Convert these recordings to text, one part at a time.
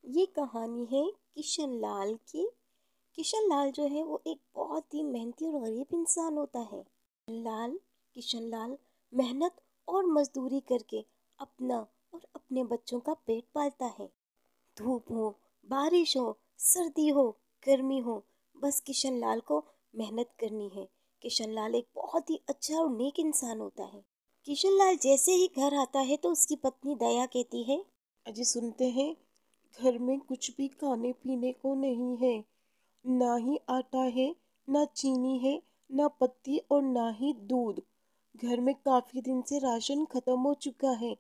ये कहानी है किशन लाल की। किशन लाल जो है वो एक बहुत ही मेहनती और गरीब इंसान होता है। किशन लाल मेहनत और मजदूरी करके अपना और अपने बच्चों का पेट पालता है। धूप हो, बारिश हो, सर्दी हो, गर्मी हो, बस किशन लाल को मेहनत करनी है। किशन लाल एक बहुत ही अच्छा और नेक इंसान होता है। किशन लाल जैसे ही घर आता है तो उसकी पत्नी दया कहती है, अजी सुनते हैं, घर में कुछ भी खाने पीने को नहीं है। ना ही आटा है, ना चीनी है, ना पत्ती और ना ही दूध। घर में काफी दिन से राशन खत्म हो चुका है।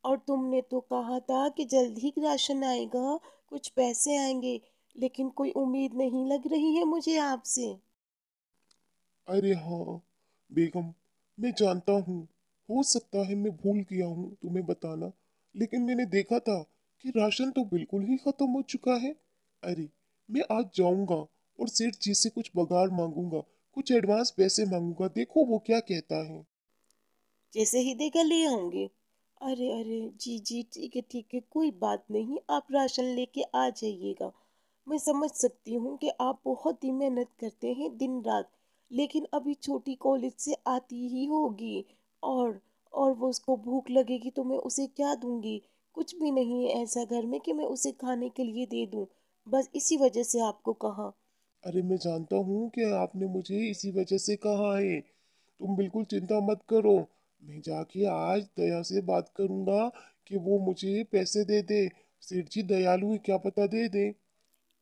और तुमने तो कहा था कि जल्द ही राशन आएगा, कुछ पैसे आएंगे, लेकिन कोई उम्मीद नहीं लग रही है मुझे आपसे। अरे हाँ बेगम, मैं जानता हूँ। हो सकता है मैं भूल गया हूँ तुम्हें बताना, लेकिन मैंने देखा था कि राशन तो बिल्कुल ही खत्म हो चुका है। अरे, मैं आज जाऊंगा और सेठ जी से कुछ बगाड़ मांगूंगा, कुछ एडवांस पैसे मांगूंगा, देखो वो क्या कहता है। जैसे ही देगा ले आऊंगी। अरे अरे, जी जी, ठीक है, कोई बात नहीं, आप राशन लेके आ जाइएगा। मैं समझ सकती हूँ कि आप बहुत ही मेहनत करते हैं दिन रात, लेकिन अभी छोटी कॉलेज से आती ही होगी। और और वो उसको भूख लगेगी तो मैं उसे क्या दूंगी? कुछ भी नहीं है ऐसा घर में कि मैं उसे खाने के लिए दे दूं। बस इसी वजह से आपको कहा। अरे, मैं जानता हूँ कि आपने मुझे इसी वजह से कहा है। तुम बिल्कुल चिंता मत करो। मैं जाके आज दया से बात करूंगा कि वो मुझे पैसे दे दे। सेठ जी दयालु है, क्या पता दे दे।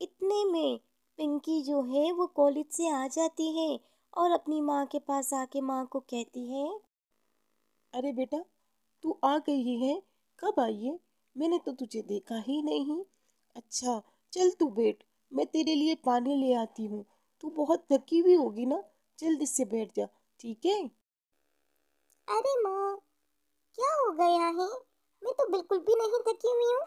इतने में पिंकी जो है वो कॉलेज से आ जाती है और अपनी माँ के पास आके माँ को कहती है, अरे बेटा, तू आ गई है? कब आई है? मैंने तो तुझे देखा ही नहीं। अच्छा, चल तू बैठ, मैं तेरे लिए पानी ले आती हूँ। तू बहुत थकी हुई होगी ना, जल्दी से बैठ जा, ठीक है? अरे माँ, क्या हो गया है? मैं तो बिल्कुल भी नहीं थकी हुई हूँ।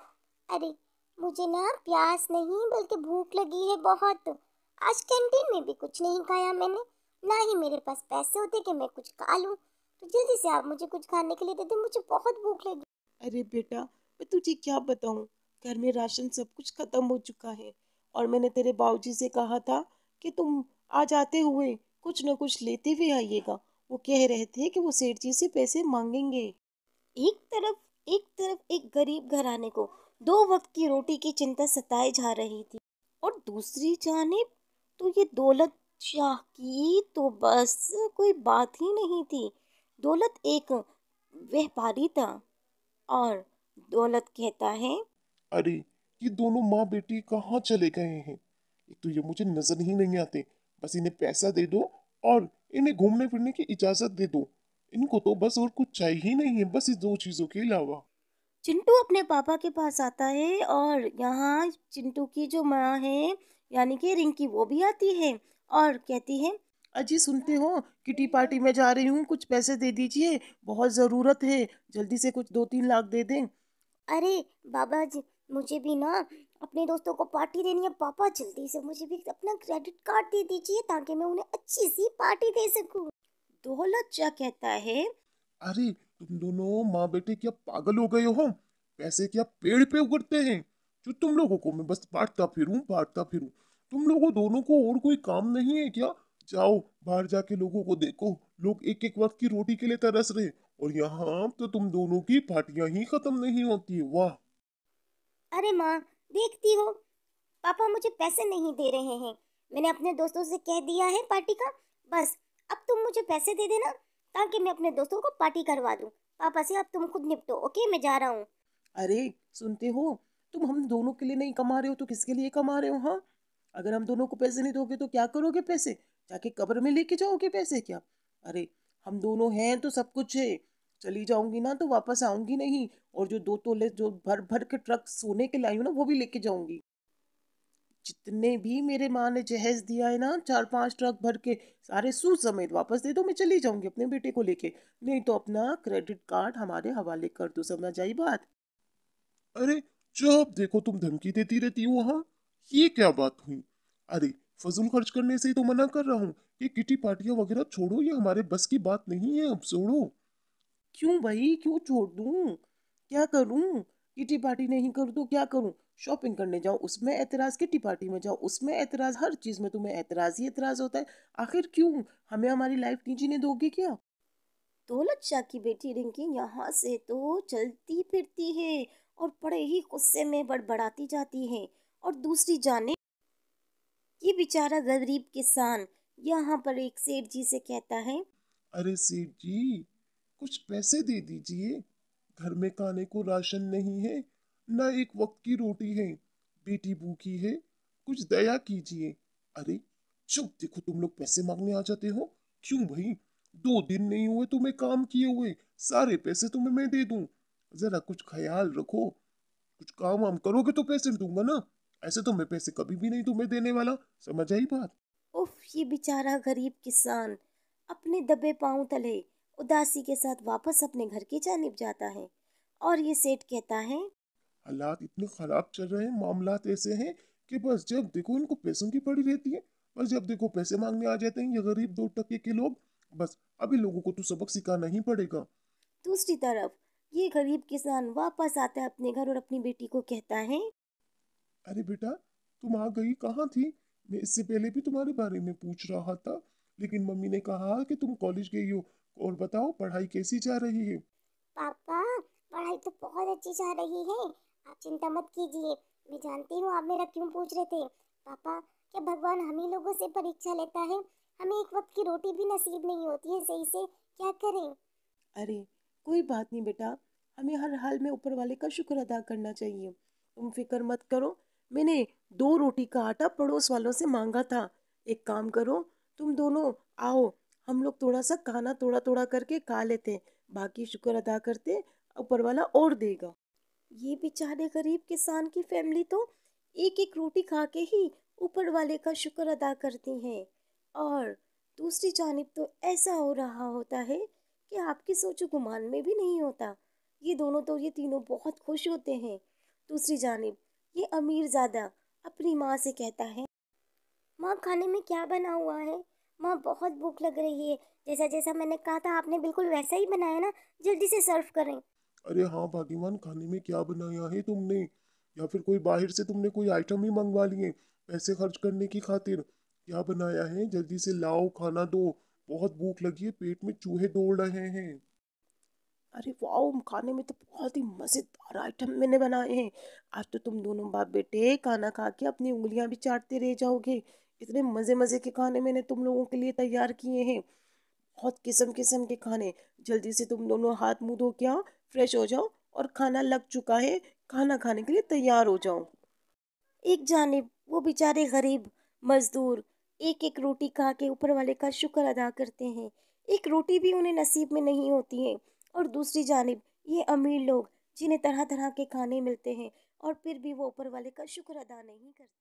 अरे, मुझे ना प्यास नहीं बल्कि भूख लगी है बहुत। आज कैंटीन में भी कुछ नहीं खाया मैंने, ना ही मेरे पास पैसे होते कि मैं कुछ खा लूँ। तो जल्दी से आप मुझे कुछ खाने के लिए दे दो, मुझे बहुत भूख लगी। अरे बेटा, मैं तुझे क्या बताऊं, घर में राशन सब कुछ खत्म हो चुका है। और मैंने तेरे बाबूजी से कहा था कि तुम आ जाते हुए कुछ न कुछ लेते हुए आइएगा। वो कह रहे थे कि वो सेठ जी से पैसे मांगेंगे। एक तरफ एक गरीब घराने को दो वक्त की रोटी की चिंता सताए जा रही थी, और दूसरी जानिब तो ये दौलत शाह की तो बस कोई बात ही नहीं थी। दौलत एक व्यापारी था, और दौलत कहता है, अरे, ये दोनों माँ बेटी कहाँ चले गए हैं? एक तो ये मुझे नजर ही नहीं आते। बस इन्हें पैसा दे दो और इन्हें घूमने फिरने की इजाजत दे दो। इनको तो बस और कुछ चाहिए ही नहीं है, बस इस दो चीजों के अलावा। चिंटू अपने पापा के पास आता है, और यहाँ चिंटू की जो माँ है यानी कि रिंकी वो भी आती है और कहती है, अजी सुनते हो, किटी पार्टी में जा रही हूँ, कुछ पैसे दे दीजिए, बहुत ज़रूरत है, जल्दी से कुछ 2-3 लाख दे दें। अरे बाबा जी, मुझे भी ना अपने दोस्तों को पार्टी देनी है। पापा जल्दी से मुझे भी अपना क्रेडिट कार्ड दे दीजिए ताकि मैं उन्हें अच्छी सी पार्टी दे सकूं। दौलत क्या कहता है, अरे, तुम दोनों माँ बेटे क्या पागल हो गए हो? पैसे क्या पेड़ पे उगते हैं? जो तुम लोगों को मैं बस बांटता फिरूं। तुम लोगों दोनों को और कोई काम नहीं है क्या? जाओ, बाहर जाके लोगों को देखो, लोग एक एक वक्त की रोटी के लिए तरस रहे, और यहाँ तो तुम दोनों की पार्टियां ही खत्म नहीं होती। वाह। अरे माँ, देखती हो, पापा मुझे पैसे नहीं दे रहे हैं। मैंने अपने दोस्तों से कह दिया है पार्टी का। बस अब तुम मुझे पैसे दे देना ताकि मैं अपने दोस्तों को पार्टी करवा दूं। पापा से अब तुम खुद निपटो, ओके? मैं जा रहा हूँ। अरे सुनते हो, तुम हम दोनों के लिए नहीं कमा रहे हो तो किसके लिए कमा रहे हो? हाँ, अगर हम दोनों को पैसे नहीं दोगे तो क्या करोगे? पैसे जाके कब्र में लेके जाओगे पैसे क्या? अरे, हम दोनों हैं तो सब कुछ है। चली जाऊंगी ना तो वापस आऊंगी नहीं, और जो 2 तोले जो भर भर के ट्रक सोने के लाई हूं ना वो भी लेके जाऊंगी। जितने भी मेरे माँ ने जहेज दिया है ना, 4-5 ट्रक भर के, सारे सूद समेत वापस दे दो, मैं चली जाऊंगी अपने बेटे को लेके। नहीं तो अपना क्रेडिट कार्ड हमारे हवाले कर दो, समझ आई बात? अरे, जब देखो तुम धमकी देती रहती हो। हाँ, ये क्या बात हुई? अरे, फजूल खर्च करने से ही तो मना कर रहा हूँ। ये किटी पार्टियां वगैरह छोड़ो, ये हमारे बस की बात नहीं है, अब छोड़ो। क्यों भाई, क्यों छोड़ दूं? क्या करूं? किटी पार्टी नहीं करूँ तो क्या करूँ? शॉपिंग करने जाओ उसमें एतराज़, किटी पार्टी में जाओ उसमें एतराज़, हर चीज़ में तुम्हें एतराज़ ही एतराज़ होता है। आखिर क्यों? हमें हमारी लाइफ नहीं जीने दोगे क्या? दौलत शाह की बेटी रिंकी यहाँ से तो चलती फिरती है और बड़े ही गुस्से में बड़बड़ाती जाती है। और दूसरी जाने ये बेचारा गरीब किसान यहाँ पर एक सेठ जी से कहता है। अरे सेठ जी, कुछ पैसे दे दीजिए। घर में खाने को राशन नहीं है, ना एक वक्त की रोटी है। बेटी भूखी है, कुछ दया कीजिए। अरे चुप, देखो तुम लोग पैसे मांगने आ जाते हो। क्यों भाई? 2 दिन नहीं हुए तुम्हें काम किए हुए, सारे पैसे तुम्हें मैं दे दूं। जरा कुछ ख्याल रखो, कुछ काम वाम करोगे तो पैसे दूंगा ना। ऐसे तो मैं पैसे कभी भी नहीं तुम्हें देने वाला। समझ आई बात? उफ, ये बेचारा गरीब किसान अपने दबे पांव तले उदासी के साथ वापस अपने घर की जानिब जाता है। और ये सेठ कहता है। हालात इतने खराब चल रहे हैं, मामलात ऐसे हैं कि बस जब देखो इनको पैसों की पड़ी रहती है। बस जब देखो पैसे मांगने आ जाते हैं ये गरीब 2 टके के लोग। बस अभी लोगों को तो सबक सिखाना ही पड़ेगा। दूसरी तरफ ये गरीब किसान वापस आता है अपने घर और अपनी बेटी को कहता है। अरे बेटा, तुम आ गई, कहाँ थी? मैं इससे पहले भी तुम्हारे बारे में पूछ रहा था, लेकिन मम्मी ने कहा कि तुम कॉलेज गई हो। और बताओ पढ़ाई कैसी जा रही है? पापा, पढ़ाई तो बहुत अच्छी जा रही है। आप चिंता मत कीजिए। मैं जानती हूँ आप मेरा क्यों पूछ रहे थे। पापा, क्या भगवान हम ही लोगों से परीक्षा लेता है? हमें एक वक्त की रोटी भी नसीब नहीं होती है सही से, क्या करें? अरे कोई बात नहीं बेटा, हमें हर हाल में ऊपर वाले का शुक्र अदा करना चाहिए। तुम फिक्र मत करो। मैंने 2 रोटी का आटा पड़ोस वालों से मांगा था। एक काम करो, तुम दोनों आओ, हम लोग थोड़ा सा खाना थोड़ा थोड़ा करके खा लेते हैं, बाकी शुक्र अदा करते, ऊपर वाला और देगा। ये बेचारे गरीब किसान की फैमिली तो एक एक रोटी खा के ही ऊपर वाले का शुक्र अदा करती है। और दूसरी जानिब तो ऐसा हो रहा होता है कि आपकी सोचो गुमान में भी नहीं होता। ये तीनों बहुत खुश होते हैं। दूसरी जानिब ये अमीरजादा अपनी माँ से कहता है। माँ, खाने में क्या बना हुआ है? माँ, बहुत भूख लग रही है। जैसा जैसा मैंने कहा था आपने बिल्कुल वैसा ही बनाया ना। जल्दी से सर्व करें। अरे हाँ भाग्यवान, खाने में क्या बनाया है तुमने? या फिर कोई बाहर से तुमने कोई आइटम ही मंगवा लिए पैसे खर्च करने की खातिर? क्या बनाया है? जल्दी से लाओ, खाना दो। बहुत भूख लगी है, पेट में चूहे दौड़ रहे हैं। अरे वाह, खाने में तो बहुत ही मज़ेदार आइटम मैंने बनाए हैं। आज तो तुम दोनों बाप बेटे खाना खा के अपनी उंगलियां भी चाटते रह जाओगे। इतने मज़े मज़े के खाने मैंने तुम लोगों के लिए तैयार किए हैं, बहुत किस्म किस्म के खाने। जल्दी से तुम दोनों हाथ मुंह धो के आओ, फ्रेश हो जाओ, और खाना लग चुका है, खाना खाने के लिए तैयार हो जाओ। एक जानिब वो बेचारे गरीब मजदूर एक एक रोटी खा के ऊपर वाले का शुक्र अदा करते हैं। एक रोटी भी उन्हें नसीब में नहीं होती है। और दूसरी जानिब ये अमीर लोग जिन्हें तरह तरह के खाने मिलते हैं और फिर भी वो ऊपर वाले का शुक्र अदा नहीं करते।